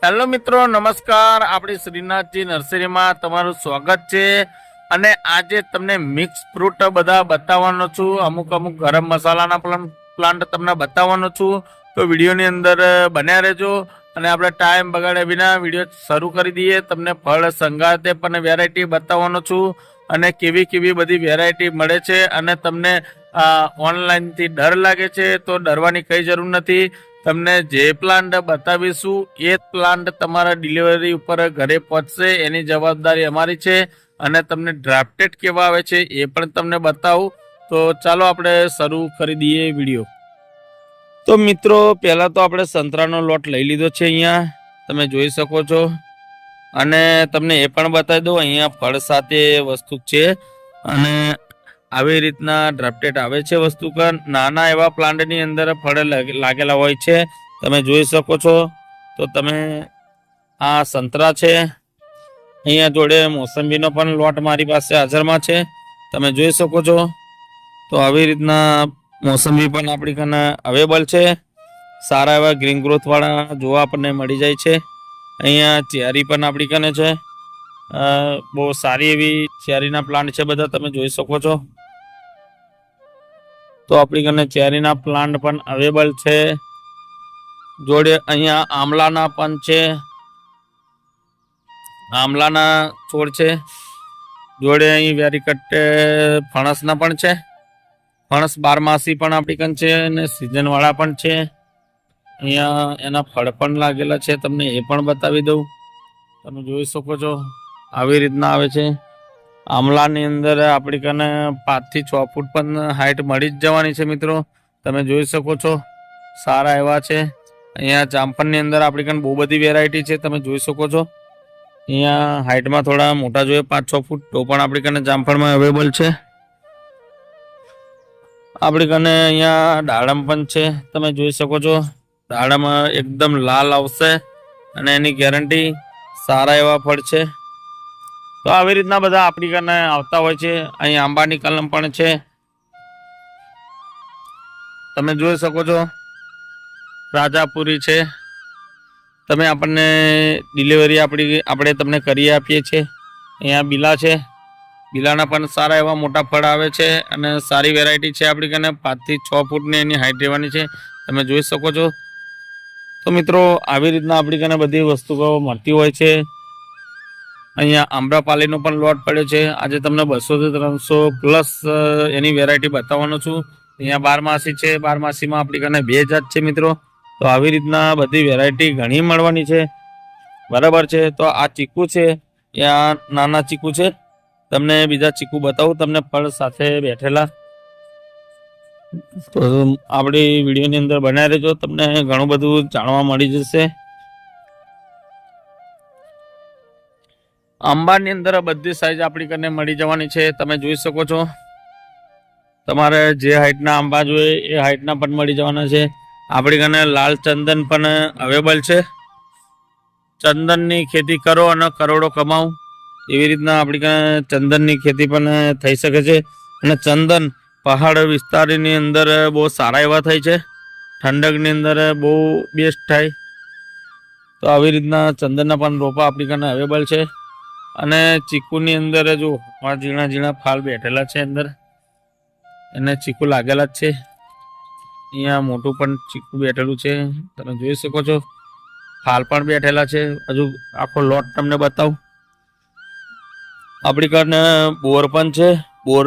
Hello મિત્રો, નમસ્કાર. આપણી શ્રીનાથજી નર્સરીમાં તમારું સ્વાગત છે. અને આજે તમને મિક્સ ફ્રૂટ બધા બતાવવાનો છું. અમુક ગરમ મસાલાના પ્લાન્ટ તમને બતાવવાનો છું. તો વિડીયોની અંદર બન્યા રહેજો. અને આપણે ટાઈમ બગાડ્યા વિના વિડીયો શરૂ કરી દઈએ. તમને ફળ સંગાતે પણ વેરાયટી બતાવવાનો છું. અને કેવી બધી વેરાયટી મળે છે. અને તમને ઓનલાઈનથી ડર લાગે છે તો ડરવાની કઈ જરૂર નથી. તમને જે પ્લાન્ટ બતાવીશું એ પ્લાન્ટ તમારા ડિલિવરી ઉપર ઘરે પહોંચશે, એની જવાબદારી અમારી છે. અને તમને ડ્રાફ્ટેડ કેવા આવે છે એ પણ તમને બતાવું. તો ચાલો આપણે શરૂ કરી દઈએ વિડીયો. તો મિત્રો, પહેલા તો આપણે સંતરાનો લોટ લઈ લીધો છે. અહીંયા તમે જોઈ શકો છો. અને તમને એ પણ બતાવી દઉં, અહીંયા ફળ સાથે વસ્તુ છે. અને આવી રીતના ડ્રાફ્ટેડ આવે છે વસ્તુ. નાના એવા પ્લાન્ટની અંદર ફળ લાગેલા હોય છે, તમે જોઈ શકો છો. તો તમે આ સંતરા છે, અહીંયા જોડે મોસંબીનો પણ લોટ મારી પાસે હાજરમાં છે, તમે જોઈ શકો છો. તો આવી રીતના મોસંબી પણ આપણી કને અવેલેબલ છે. સારા એવા ગ્રીન ગ્રોથ વાળા જોવા આપણને મળી જાય છે. અહીંયા ચેરી પણ આપણી કને છે. બહુ સારી એવી ચેરીના પ્લાન્ટ છે બધા, તમે જોઈ શકો છો. તો આપણી કને ચેરીના પ્લાન્ટ પણ અવેલેબલ છે. જોડે અહીંયા આમલાના પણ છે, આમલાના છોડ છે. જોડે અહીં વેરીકટ ફણસના પણ છે. ફણસ બારમાસી પણ આપણી કન છે અને સિઝન વાળા પણ છે. અહીંયા એના ફળ પણ લાગેલા છે, તમને એ પણ બતાવી દઉં. તમે જોઈ શકો છો આવી રીતના આવે છે. આમલાની અંદર આપણી કને 5 થી 6 ફૂટ પણ હાઈટ મળી જ જવાની છે મિત્રો, તમે જોઈ શકો છો. સારા એવા છે. અહીંયા જામફળની અંદર આપણી કને બહુ બધી વેરાયટી છે, તમે જોઈ શકો છો. અહીંયા હાઈટમાં થોડા મોટા જોઈએ 5-6 ફૂટ, તો પણ આપણી કને જામફળમાં અવેલેબલ છે. આપણી કને અહીંયા દાડમ પણ છે, તમે જોઈ શકો છો. દાડમ એકદમ લાલ આવશે અને એની ગેરંટી. સારા એવા ફળ છે. તો આવી રીતના બધા આપણી કને આવતા હોય છે. અહીં આંબાની કલમ પણ છે, તમે જોઈ શકો છો. રાજાપુરી છે. તમે આપણને ડિલિવરી આપણે તમને કરી આપીએ છીએ. અહીંયા બીલા છે, બીલાના પણ સારા એવા મોટા ફળ આવે છે અને સારી વેરાયટી છે. આપણી કને 5 થી 6 ફૂટની એની હાઈટ રહેવાની છે, તમે જોઈ શકો છો. તો મિત્રો, આવી રીતના આપણી કને બધી વસ્તુઓ મળતી હોય છે. અહીંયા આમ્રપાલીનો પણ લોટ પડ્યો છે. આજે તમને 200 થી 300 પ્લસ એની વેરાયટી બતાવવાનો છું. અહીંયા બારમાસી છે, બારમાસીમાં આપણી કને 2 જાત છે મિત્રો. તો આવી રીતના બધી વેરાયટી ઘણી મળવાની છે, બરાબર છે. તો આ ચીકુ છે, ત્યાં નાના ચીકુ છે. તમને બીજા ચીકુ બતાવું તમને ફળ સાથે બેઠેલા. તો આપણી વિડીયોની અંદર બનાવી રહેજો, તમને ઘણું બધું જાણવા મળી જશે. આંબાની અંદર બધી સાઈઝ આપણી કને મળી જવાની છે, તમે જોઈ શકો છો. તમારે જે હાઈટના આંબા જોઈએ એ હાઈટના પણ મળી જવાના છે. આપણી કને લાલ ચંદન પણ અવેલેબલ છે. ચંદનની ખેતી કરો અને કરોડો કમાઓ, એવી રીતના આપણી કને ચંદનની ખેતી પણ થઈ શકે છે. અને ચંદન પહાડ વિસ્તારની અંદર બહુ સારા એવા થાય છે, ઠંડકની અંદર બહુ બેસ્ટ થાય. તો આવી રીતના ચંદનના પણ રોપા આપણી કને અવેલેબલ છે. અને ચીકુની અંદર જો ઝીણા ઝીણા ફાલ બેઠેલા છે અંદર, એને ચીકુ લાગેલા જ છે. અહીંયા મોટું પણ ચીકુ બેઠેલું છે, તમે જોઈ શકો છો. ફાલ પણ બેઠેલા છે. હજુ આખો લોટ તમને બતાવું. આપણી કને બોર પણ છે, બોર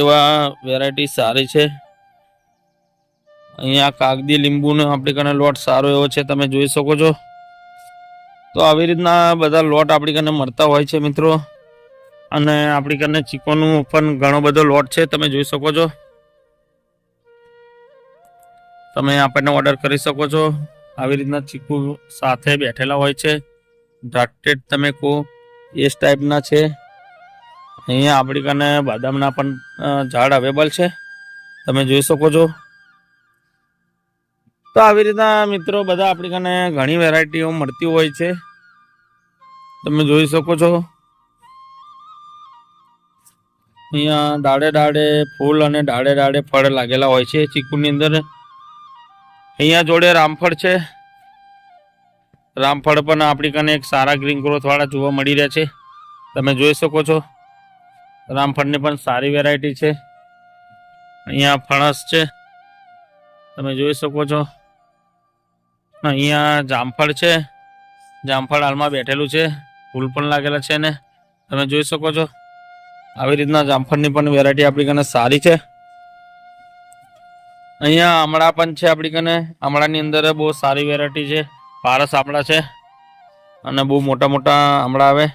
એવા વેરાયટી સારી છે. અહીંયા કાગદી લીંબુનો આપણી કને લોટ સારો એવો છે, તમે જોઈ શકો છો. તો આવી રીતના બધા લોટ આપણી કને મળતા હોય છે મિત્રો. અને આપણી કને ચીકોનું પણ ઘણો બધો લોટ છે, તમે જોઈ શકો છો. તમે આપણને ઓર્ડર કરી શકો છો. આવી રીતના ચીકુ સાથે બેઠેલા હોય છે, ડ્રાફ્ટેડ તમે કહો એ ટાઈપના છે. અહીંયા આપણી કને બદામના પણ ઝાડ અવેલેબલ છે, તમે જોઈ શકો છો. તો આવી રીતના મિત્રો બધા આપણી કને ઘણી વેરાયટીઓ મળતી હોય છે, તમે જોઈ શકો છો. અહીંયા ડાળે ડાળે ફૂલ અને ડાળે ડાળે ફળ લાગેલા હોય છે ચીકુની અંદર. અહીંયા જોડે રામફળ છે, રામફળ પણ આપણી કને એક સારા ગ્રીન ગ્રોથ વાળા જોવા મળી રહ્યા છે. તમે જોઈ શકો છો રામફળની પણ સારી વેરાયટી છે. અહીંયા ફણસ છે, તમે જોઈ શકો છો. અહીંયા જામફળ છે, જામફળ હાલમાં બેઠેલું છે, ફૂલ પણ લાગેલા છે ને તમે જોઈ શકો છો. આવી રીતના જામફળની પણ વેરાયટી આપણી કને સારી છે. અહીંયા આમળા પણ છે આપણી કને. આમળાની અંદર બહુ સારી વેરાયટી છે, પારસ આમળા છે અને બહુ મોટા મોટા આમળા આવે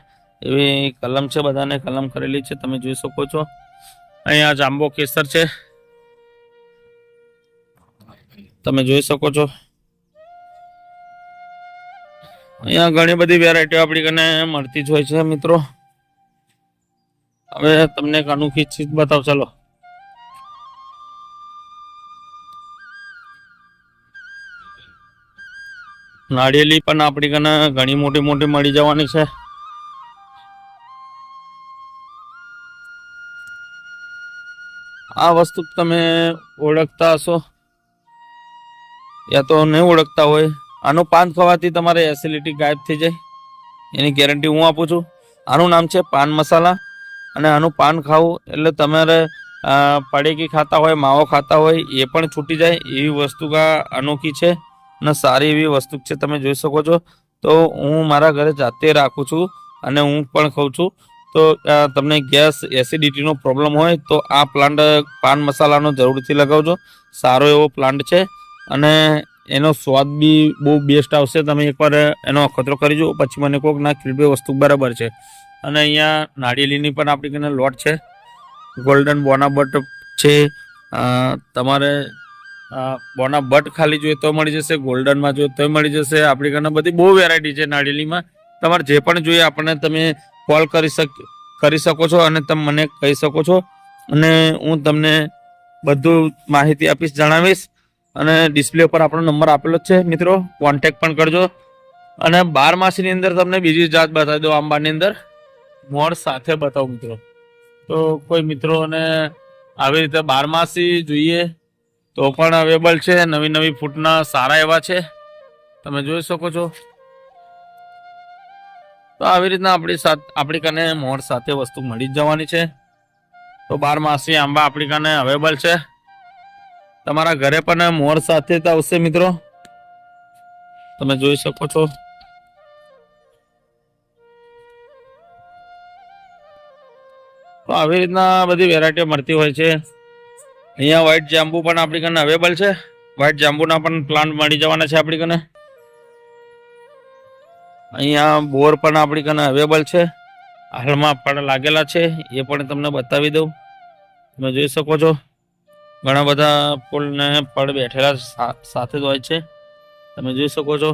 એવી કલમ છે, બધાને કલમ કરેલી છે, તમે જોઈ શકો છો. અહીંયા જાંબો કેસર છે, તમે જોઈ શકો છો. અહીંયા ઘણી બધી વેરાયટીઓ આપણી કને મળતી જ હોય છે મિત્રો. હવે તમને એક અનોખી ચીજ બતાવ ચાલો. નાળિયેરી પણ આપણી કને ઘણી મોટી મોટી મળી જવાની છે. આ વસ્તુ તમે ઓળખતા હશો યા તો નહીં ઓળખતા હોય. આનું પાન ખાવાથી તમારે એસિડિટી ગાયબ થઈ જાય, એની ગેરંટી હું આપું છું. આનું નામ છે પાન મસાલા અને આનું પાન ખાવું એટલે તમારે પડીકી ખાતા હોય, માવો ખાતા હોય એ પણ છૂટી જાય એવી વસ્તુ અનોખી છે અને સારી એવી વસ્તુ છે, તમે જોઈ શકો છો. તો હું મારા ઘરે જાતે રાખું છું અને હું પણ ખાઉં છું. તો તમને ગેસ એસિડિટીનો પ્રોબ્લેમ હોય તો આ પ્લાન્ટ પાન મસાલાનો જરૂરથી લગાવજો. સારો એવો પ્લાન્ટ છે અને એનો સ્વાદ બી બહુ બેસ્ટ આવશે. તમે એકવાર એનો અખતરો કરી જુઓ પછી મને કોક ના ખીલબે વસ્તુ બરાબર છે. અને અહીંયા નાળિયેરીની પણ આપણી કને લોટ છે, ગોલ્ડન બોનાબટ છે. તમારે બોનાબટ ખાલી જોઈએ તો મળી જશે, ગોલ્ડનમાં જોઈએ તો મળી જશે. આપણી કને બધી બહુ વેરાયટી છે નાળિયેરીમાં. તમારે જે પણ જોઈએ આપણને તમે કોલ કરી શકો છો અને તમે મને કહી શકો છો અને હું તમને બધું માહિતી આપીશ, જણાવીશ. અને ડિસ્પ્લે પર આપણો નંબર આપેલો જ છે મિત્રો, કોન્ટેક્ટ પણ કરજો. અને 12 માસીની અંદર તમને બીજી જાત બતાવી દો, આંબાની અંદર મોર સાથે બતાવું મિત્રો. તો કોઈ મિત્રોને આવી રીતે 12 માસી જોઈએ તો પણ અવેલેબલ છે. નવી નવી ફૂટના સારા એવા છે, તમે જોઈ શકો છો. તો આવી રીતના આપણી કને મોર સાથે વસ્તુ મળી જ જવાની છે. તો 12 માસી આંબા આપણી કને અવેલેબલ છે. તમારા ઘરે પણ મોર સાથે જ આવશે મિત્રો, તમે જોઈ શકો છો. તો આવી રીતના બધી વેરાયટીઓ મળતી હોય છે. અહીંયા વ્હાઈટ જાંબુ પણ આપણી કને અવેલેબલ છે. વ્હાઈટ જાંબુના પણ પ્લાન્ટ મળી જવાના છે આપણી કને. અહીંયા બોર પણ આપણી કને અવેલેબલ છે, હાલમાં પણ લાગેલા છે, એ પણ તમને બતાવી દઉં. તમે જોઈ શકો છો ઘણા બધા ફૂલ ને પડ બેઠેલા સાથે જ હોય છે, તમે જોઈ શકો છો.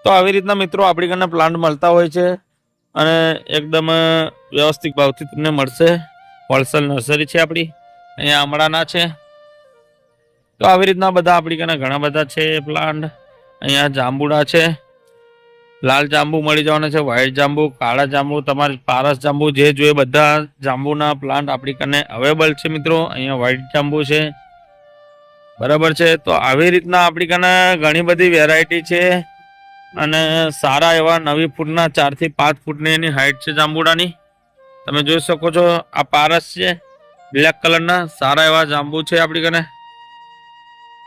તો આવી રીતના મિત્રો આપણી કને પ્લાન્ટ મળતા હોય છે અને એકદમ વ્યવસ્થિત ભાવથી તમને મળશે. હોલસેલ નર્સરી છે આપણી. અહીંયા આમળાના છે. તો આવી રીતના બધા આપણી કને ઘણા બધા છે પ્લાન્ટ. અહીંયા જાંબુડા છે, લાલ જાંબુ મળી જવાના છે, વ્હાઈટ જાંબુ, કાળા જાંબુ, તમારે પારસ જાંબુ જે જોઈએ બધા જાંબુના પ્લાન્ટ આપણી કને અવેલેબલ છે મિત્રો. અહીંયા વ્હાઈટ જાંબુ છે, બરાબર છે. તો આવી રીતના આપણી કને ઘણી બધી વેરાયટી છે અને સારા એવા નવી ફૂટના 4 થી 5 ફૂટની એની હાઈટ છે જાંબુડાની, તમે જોઈ શકો છો. આ પારસ છે, બ્લેક કલરના સારા એવા જાંબુ છે આપણી કને.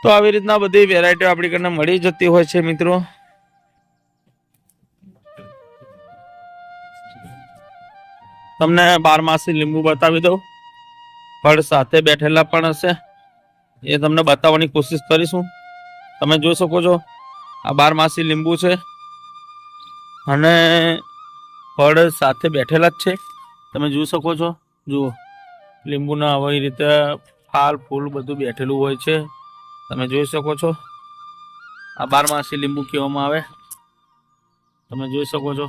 તો આવી રીતના બધી વેરાયટીઓ આપણી કને મળી જતી હોય છે મિત્રો. તમને 12 માસી લીંબુ બતાવી દઉં, ફળ સાથે બેઠેલા પણ હશે, એ તમને બતાવવાની કોશિશ કરીશું. તમે જોઈ શકો છો આ 12 માસી લીંબુ છે અને ફળ સાથે બેઠેલા જ છે, તમે જોઈ શકો છો. જુઓ લીંબુના આવી રીતે ફાલ ફૂલ બધું બેઠેલું હોય છે, તમે જોઈ શકો છો. આ 12 માસી લીંબુ કહેવામાં આવે, તમે જોઈ શકો છો.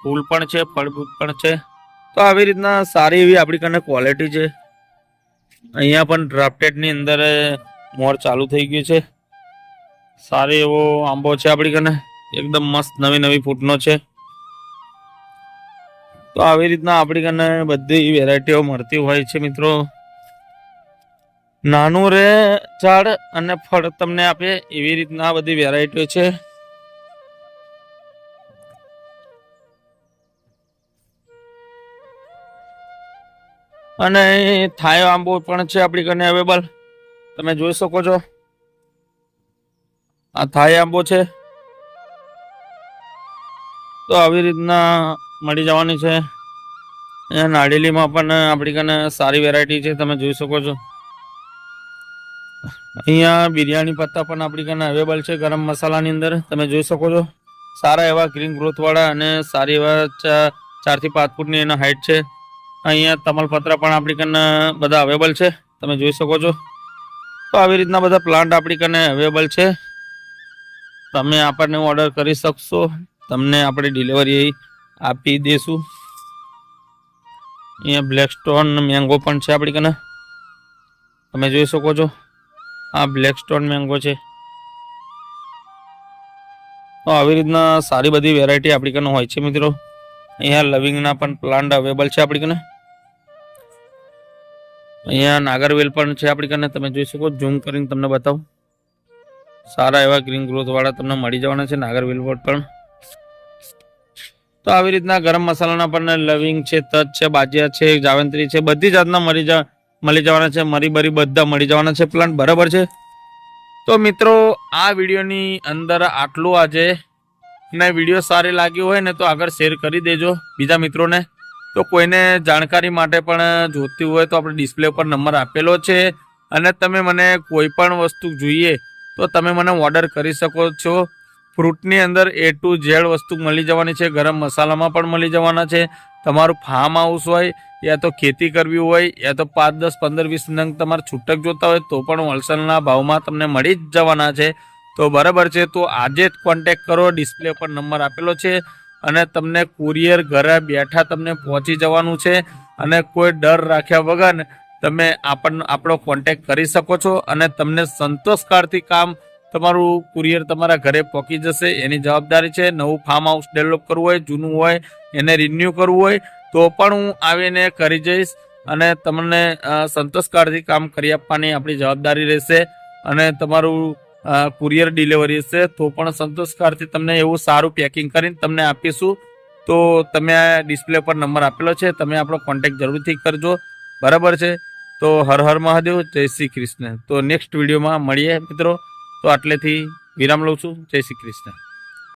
ફૂલ પણ છે, ફળ પણ છે. તો આવી રીતના સારી એવી આપણી કને ક્વોલિટી છે. અહીંયા પણ ડ્રાફ્ટેડની અંદર મોર ચાલુ થઈ ગયું છે. સારો એવો આંબો છે આપણી કને, એકદમ મસ્ત નવી નવી ફૂટનો છે. તો આવી રીતના આપણી કને બધી વેરાયટીઓ મળતી હોય છે મિત્રો. નાનું રે ઝાડ અને ફળ તમને આપે એવી રીતના બધી વેરાયટીઓ છે. અને થાયો આંબો પણ છે આપણી કને અવેલેબલ, તમે જોઈ શકો છો. આ થાય આંબો છે, તો આવી રીતના મળી જવાની છે. અહીંયા નાળિયેરીમાં પણ આપણી કને સારી વેરાયટી છે, તમે જોઈ શકો છો. અહીંયા બિરયાની પત્તા પણ આપણી કને અવેલેબલ છે ગરમ મસાલાની અંદર, તમે જોઈ શકો છો. સારા એવા ગ્રીન ગ્રોથ વાળા અને સારી એવા 4 થી 5 ફૂટની એના હાઈટ છે. અહીંયા તમાલપત્ર પણ આપણી કને બધા અવેલેબલ છે, તમે જોઈ શકો છો. તો આવી રીતના બધા પ્લાન્ટ આપણી કને અવેલેબલ છે, તમે આપણને ઓર્ડર કરી શકશો, તમને આપણે ડિલિવરી આપી દઈશું. અહીંયા બ્લેક સ્ટોન મેંગો પણ છે આપણી કને, તમે જોઈ શકો છો. આ બ્લેક સ્ટોન મેંગો છે. તો આવી રીતના સારી બધી વેરાયટી આપણી કને હોય છે મિત્રો. અહીંયા લવિંગના પણ પ્લાન્ટ અવેલેબલ છે આપણી કને. અહીંયા નાગરવેલ પણ છે આપણી કને, તમે જોઈ શકો. ઝૂમ કરીને તમને બતાવું. સારા એવા ગ્રીન ગ્રોથ વાળા તમને મળી જવાના છે નાગરવેલ પણ. તો આવી રીતના ગરમ મસાલાના પણ લવિંગ છે, તજ છે, બાજિયા છે, જાવંત્રી છે, બધી જાતના મળી જવાના છે. મરી બરી બધા મળી જવાના છે પ્લાન્ટ, બરાબર છે. તો મિત્રો આ વિડીયોની અંદર આટલું આજે, ને વિડીયો સારી લાગ્યો હોય ને તો આગળ શેર કરી દેજો બીજા મિત્રોને. તો કોઈને જાણકારી માટે પણ જોતી હોય તો આપણે ડિસ્પ્લે પર નંબર આપેલો છે, અને તમે મને કોઈ પણ વસ્તુ જોઈએ તો તમે મને ઓર્ડર કરી શકો છો. ફ્રૂટની અંદર A to Z વસ્તુ મળી જવાની છે, ગરમ મસાલામાં પણ મળી જવાના છે. તમારું ફાર્મ હાઉસ હોય, યા તો ખેતી કરવી હોય, યા તો 5, 10, 15, 20 નંગ તમારે છૂટક જોતા હોય તો પણ હોલસેલના ભાવમાં તમને મળી જ જવાના છે. તો બરાબર છે, તો આજે જ કોન્ટેક કરો, ડિસ્પ્લે પર નંબર આપેલો છે, અને તમને કુરિયર ઘરે બેઠા તમને પહોંચી જવાનું છે. અને કોઈ ડર રાખ્યા વગર તમે આપણો કોન્ટેક કરી શકો છો, અને તમને સંતોષકારથી કામ તમારું કુરિયર તમારા ઘરે પહોંચી જશે. એની જવાબદારી છે. નવું ફાર્મ હાઉસ ડેવલપ કરવું હોય, જૂનું હોય એને રિન્યૂ કરવું હોય તો પણ હું આવીને કરી જઈશ, અને તમને સંતોષકારથી કામ કરી આપવાની આપણી જવાબદારી રહેશે. અને તમારું કુરિયર ડિલિવરી હશે તો પણ સંતોષકારથી તમને એવું સારું પેકિંગ કરીને તમને આપીશું. તો તમે આ ડિસ્પ્લે પર નંબર આપેલો છે, તમે આપણો કોન્ટેક્ટ જરૂરથી કરજો, બરાબર છે. તો હર હર મહાદેવ, જય શ્રી કૃષ્ણ. તો નેક્સ્ટ વિડીયોમાં મળીએ મિત્રો. તો આટલેથી વિરામ લઉં છું. જય શ્રી કૃષ્ણ.